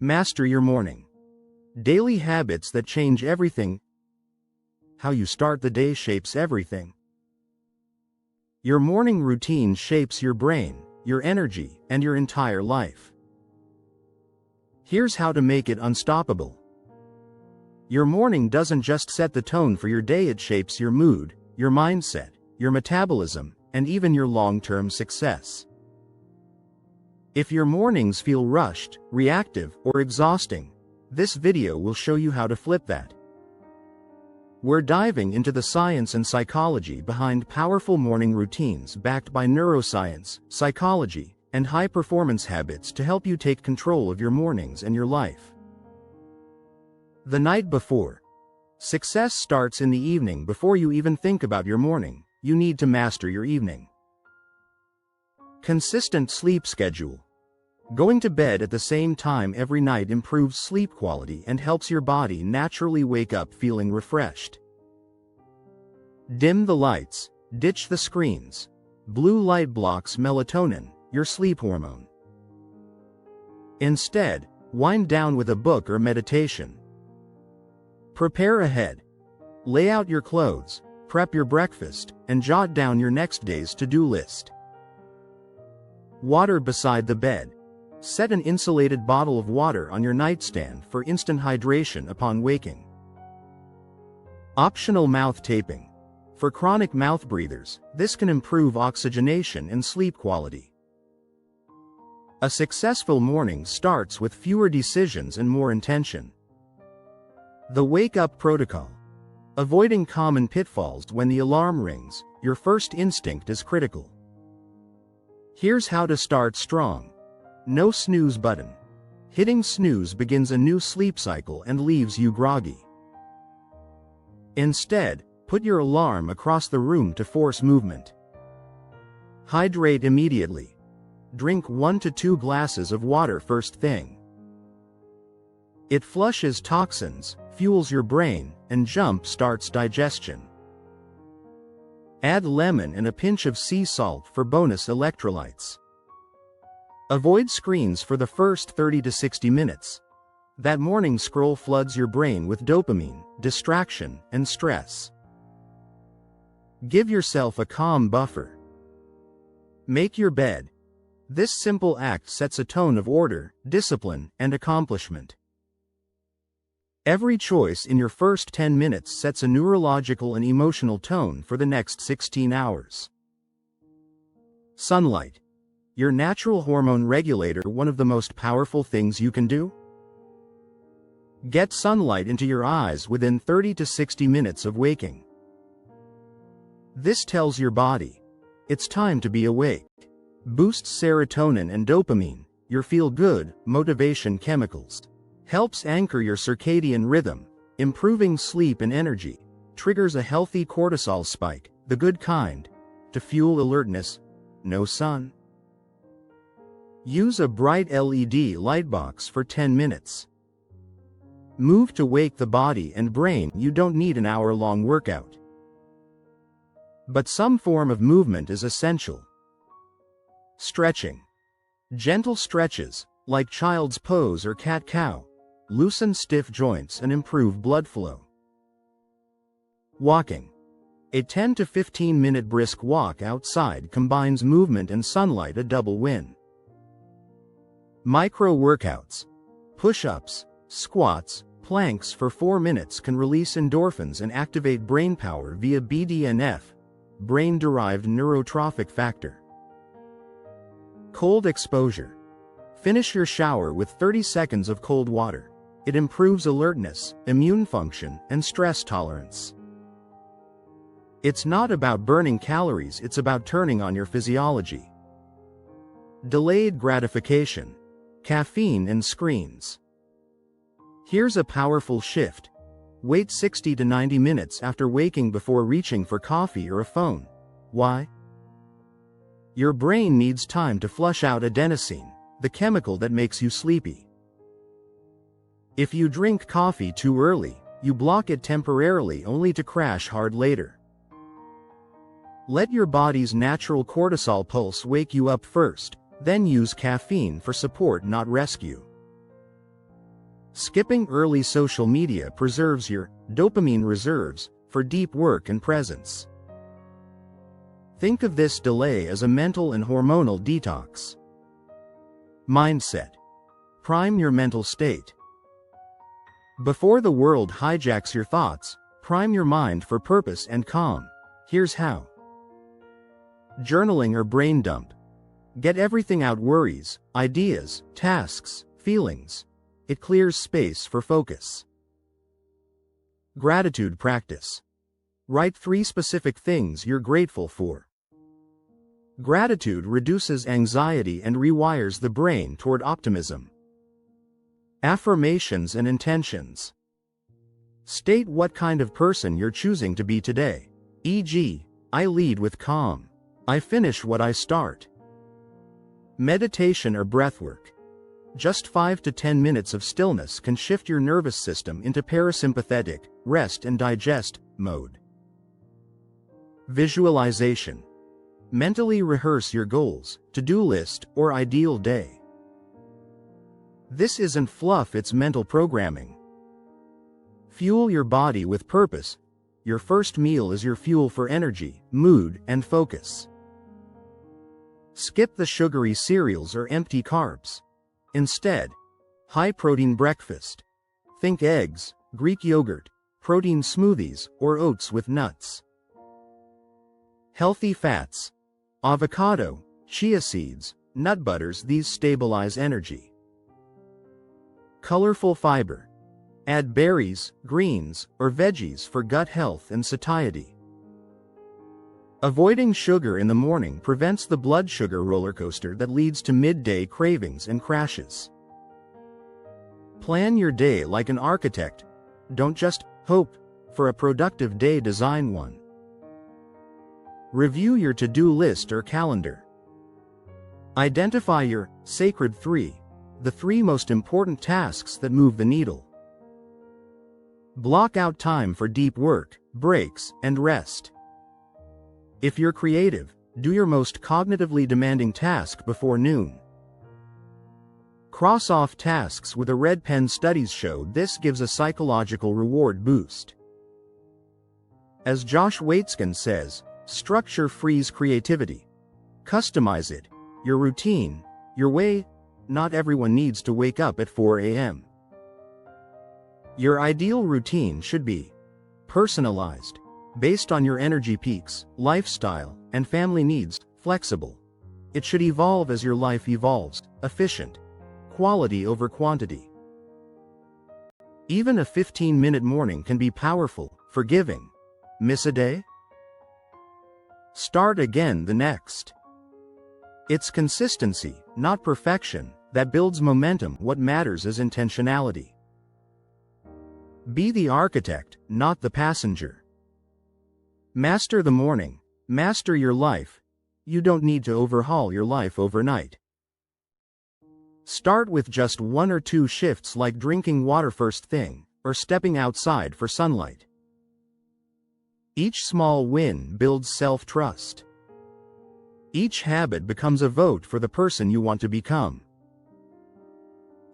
Master your morning. Daily habits that change everything. How you start the day shapes everything. Your morning routine shapes your brain, your energy, and your entire life. Here's how to make it unstoppable. Your morning doesn't just set the tone for your day, it shapes your mood, your mindset, your metabolism, and even your long-term success. If your mornings feel rushed, reactive, or exhausting, this video will show you how to flip that. We're diving into the science and psychology behind powerful morning routines backed by neuroscience, psychology, and high-performance habits to help you take control of your mornings and your life. The night before. Success starts in the evening. Before you even think about your morning, you need to master your evening. Consistent sleep schedule. Going to bed at the same time every night improves sleep quality and helps your body naturally wake up feeling refreshed. Dim the lights, ditch the screens. Blue light blocks melatonin, your sleep hormone. Instead, wind down with a book or meditation. Prepare ahead. Lay out your clothes, prep your breakfast, and jot down your next day's to-do list. Water beside the bed. Set an insulated bottle of water on your nightstand for instant hydration upon waking. Optional mouth taping. For chronic mouth breathers, this can improve oxygenation and sleep quality. A successful morning starts with fewer decisions and more intention. The wake-up protocol. Avoiding common pitfalls when the alarm rings, your first instinct is critical. Here's how to start strong. No snooze button. Hitting snooze begins a new sleep cycle and leaves you groggy. Instead, put your alarm across the room to force movement. Hydrate immediately. Drink 1 to 2 glasses of water first thing. It flushes toxins, fuels your brain, and jump-starts digestion. Add lemon and a pinch of sea salt for bonus electrolytes. Avoid screens for the first 30 to 60 minutes. That morning scroll floods your brain with dopamine, distraction, and stress. Give yourself a calm buffer. Make your bed. This simple act sets a tone of order, discipline, and accomplishment. Every choice in your first 10 minutes sets a neurological and emotional tone for the next 16 hours. Sunlight. Your natural hormone regulator. One of the most powerful things you can do? Get sunlight into your eyes within 30 to 60 minutes of waking. This tells your body, it's time to be awake. Boosts serotonin and dopamine, your feel-good, motivation chemicals. Helps anchor your circadian rhythm, improving sleep and energy. Triggers a healthy cortisol spike, the good kind, to fuel alertness. No sun. Use a bright LED lightbox for 10 minutes. Move to wake the body and brain. You don't need an hour-long workout. But some form of movement is essential. Stretching. Gentle stretches, like child's pose or cat-cow, loosen stiff joints and improve blood flow. Walking. A 10 to 15-minute brisk walk outside combines movement and sunlight, a double win. Micro workouts. Push-ups, squats, planks for 4 minutes can release endorphins and activate brain power via BDNF, brain-derived neurotrophic factor. Cold exposure. Finish your shower with 30 seconds of cold water. It improves alertness, immune function, and stress tolerance. It's not about burning calories, it's about turning on your physiology. Delayed gratification. Caffeine and screens. Here's a powerful shift. Wait 60 to 90 minutes after waking before reaching for coffee or a phone. Why? Your brain needs time to flush out adenosine, the chemical that makes you sleepy. If you drink coffee too early, you block it temporarily only to crash hard later. Let your body's natural cortisol pulse wake you up first, then use caffeine for support, not rescue. Skipping early social media preserves your dopamine reserves for deep work and presence. Think of this delay as a mental and hormonal detox. Mindset. Prime your mental state. Before the world hijacks your thoughts, prime your mind for purpose and calm. Here's how. Journaling or brain dump. Get everything out: worries, ideas, tasks, feelings. It clears space for focus. Gratitude practice. Write 3 specific things you're grateful for. Gratitude reduces anxiety and rewires the brain toward optimism. Affirmations and intentions. State what kind of person you're choosing to be today. E.g., I lead with calm. I finish what I start. Meditation or breathwork. Just 5 to 10 minutes of stillness can shift your nervous system into parasympathetic, rest and digest, mode. Visualization. Mentally rehearse your goals, to-do list, or ideal day. This isn't fluff, it's mental programming. Fuel your body with purpose. Your first meal is your fuel for energy, mood, and focus. Skip the sugary cereals or empty carbs. Instead, high-protein breakfast. Think eggs, Greek yogurt, protein smoothies, or oats with nuts. Healthy fats. Avocado, chia seeds, nut butters. These stabilize energy. Colorful fiber. Add berries, greens, or veggies for gut health and satiety. Avoiding sugar in the morning prevents the blood sugar rollercoaster that leads to midday cravings and crashes. Plan your day like an architect. Don't just hope for a productive day, design one. Review your to-do list or calendar. Identify your sacred 3, the 3 most important tasks that move the needle. Block out time for deep work, breaks, and rest. If you're creative, do your most cognitively demanding task before noon. Cross off tasks with a red pen. Studies show this gives a psychological reward boost. As Josh Waitzkin says, structure frees creativity. Customize it, your routine, your way. Not everyone needs to wake up at 4 a.m. Your ideal routine should be personalized, based on your energy peaks, lifestyle, and family needs, flexible. It should evolve as your life evolves, efficient, quality over quantity. Even a 15-minute morning can be powerful, forgiving. Miss a day? Start again the next. It's consistency, not perfection, that builds momentum. What matters is intentionality. Be the architect, not the passenger. Master the morning, master your life. You don't need to overhaul your life overnight. Start with just 1 or 2 shifts, like drinking water first thing, or stepping outside for sunlight. Each small win builds self-trust. Each habit becomes a vote for the person you want to become.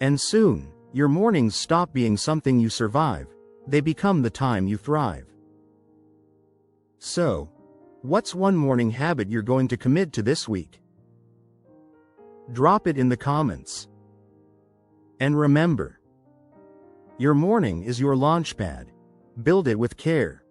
And soon, your mornings stop being something you survive, they become the time you thrive. So, what's one morning habit you're going to commit to this week? Drop it in the comments. And remember, your morning is your launchpad. Build it with care.